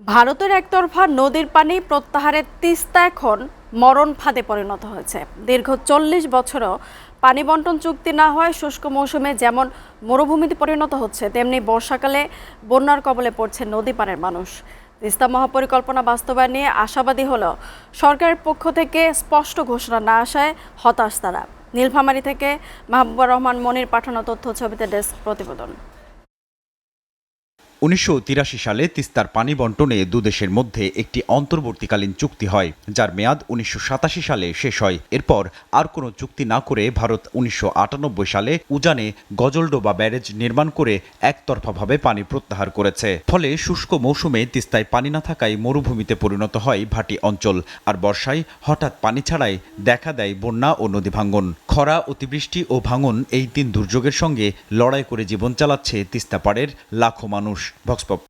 ভারতের একতরফা নদীর পানি প্রত্যাহারের তিস্তা এখন মরণ ফাঁদে পরিণত হয়েছে। দীর্ঘ 40 বছরও পানি বন্টন চুক্তি না হয় শুষ্ক মৌসুমে যেমন মরুভূমিতে পরিণত হচ্ছে, তেমনি বর্ষাকালে বন্যার কবলে পড়ছে নদী পারের মানুষ। তিস্তা মহাপরিকল্পনা বাস্তবায়ন নিয়ে আশাবাদী হলেও সরকারের পক্ষ থেকে স্পষ্ট ঘোষণা না আসায় হতাশ তারা। নীলফামারী থেকে মাহবুবুর রহমান মনির পাঠানো তথ্য ছবিতে ডেস্ক প্রতিবেদন। ১৯৮৩ সালে তিস্তার পানি বন্টনে দুদেশের মধ্যে একটি অন্তর্বর্তীকালীন চুক্তি হয়, যার মেয়াদ ১৯৮৭ সালে শেষ হয়। এরপর আর কোনো চুক্তি না করে ভারত ১৯৯৮ সালে উজানে গজলডোবা ব্যারেজ নির্মাণ করে একতরফাভাবে পানি প্রত্যাহার করেছে। ফলে শুষ্ক মৌসুমে তিস্তায় পানি না থাকায় মরুভূমিতে পরিণত হয় ভাটি অঞ্চল। আর বর্ষায় হঠাৎ পানি ছাড়ায় দেখা দেয় বন্যা ও নদী ভাঙন। খরা, অতিবৃষ্টি ও ভাঙন এই তিন দুর্যোগের সঙ্গে লড়াই করে জীবন চালাচ্ছে তিস্তা পাড়ের লাখো মানুষ। ভক্সপপ।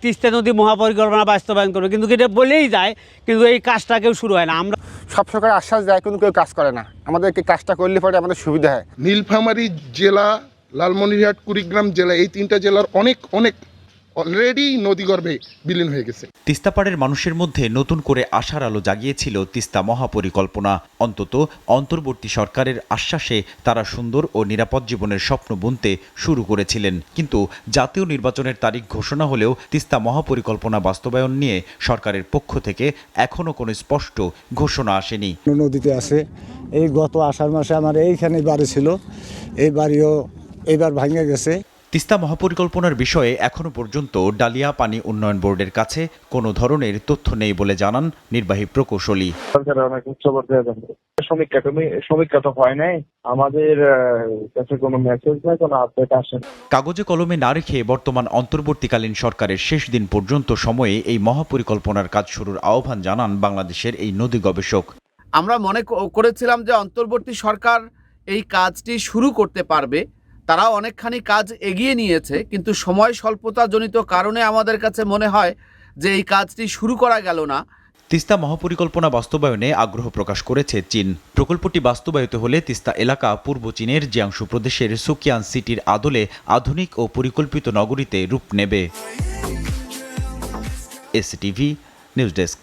তিস্তা নদী মহাপরিকল্পনা বাস্তবায়ন করবে, কিন্তু এটা বলেই যায়, কিন্তু এই কাজটা কেউ শুরু হয় না। আমরা সব সরকার আশ্বাস দেয়, কিন্তু কেউ কাজ করে না। আমাদেরকে কাজটা করলে পরে আমাদের সুবিধা হয়। নীলফামারী জেলা, লালমনিরহাট, কুড়িগ্রাম জেলা, এই তিনটা জেলার অনেক অলরেডি নদীগর্ভে বিলীন হয়ে গেছে। তিস্তাপাড়ের মানুষের মধ্যে নতুন করে আশার আলো জাগিয়েছিল তিস্তা মহাপরিকল্পনা। অন্তত অন্তর্বর্তী সরকারের আশ্বাসে তারা সুন্দর ও নিরাপদ জীবনের স্বপ্ন বুনতে শুরু করেছিলেন। কিন্তু জাতীয় নির্বাচনের তারিখ ঘোষণা হলেও তিস্তা মহাপরিকল্পনা বাস্তবায়ন নিয়ে সরকারের পক্ষ থেকে এখনও কোনো স্পষ্ট ঘোষণা আসেনি। নদীতে আছে, এই গত আষাঢ় মাসে আমার এইখানে বাড়ি ছিল, এই বাড়িও এবার ভাঙে গেছে। তিস্তা মহাপরিকল্পনার বিষয়ে এখনো পর্যন্ত ডালিয়া পানি উন্নয়ন বোর্ডের কাছে কোনো ধরনের তথ্য নেই বলে জানান নির্বাহী প্রকৌশলী। সরকারের অনেক উচ্চ পর্যায়ে সমীক্ষা তো হয় নাই, আমাদের কাছে কোনো মেসেজ নাই, কোনো আপডেট আসে না। কাগজে কলমে না রেখে বর্তমান অন্তর্বর্তীকালীন সরকারের শেষ দিন পর্যন্ত সময়ে এই মহাপরিকল্পনার কাজ শুরুর আহ্বান জানান বাংলাদেশের এই নদী গবেষক। আমরা মনে করেছিলাম যে অন্তর্বর্তী সরকার এই কাজটি শুরু করতে পারবে, তারা অনেকখানি কাজ এগিয়ে নিয়েছে, কিন্তু সময় স্বল্পতাজনিত কারণে আমাদের কাছে মনে হয় যে এই কাজটি শুরু করা গেল না। তিস্তা মহাপরিকল্পনা বাস্তবায়নে আগ্রহ প্রকাশ করেছে চীন। প্রকল্পটি বাস্তবায়িত হলে তিস্তা এলাকা পূর্ব চীনের জিয়াংশু প্রদেশের সুকিয়ান সিটির আদলে আধুনিক ও পরিকল্পিত নগরীতে রূপ নেবে। STV news desk.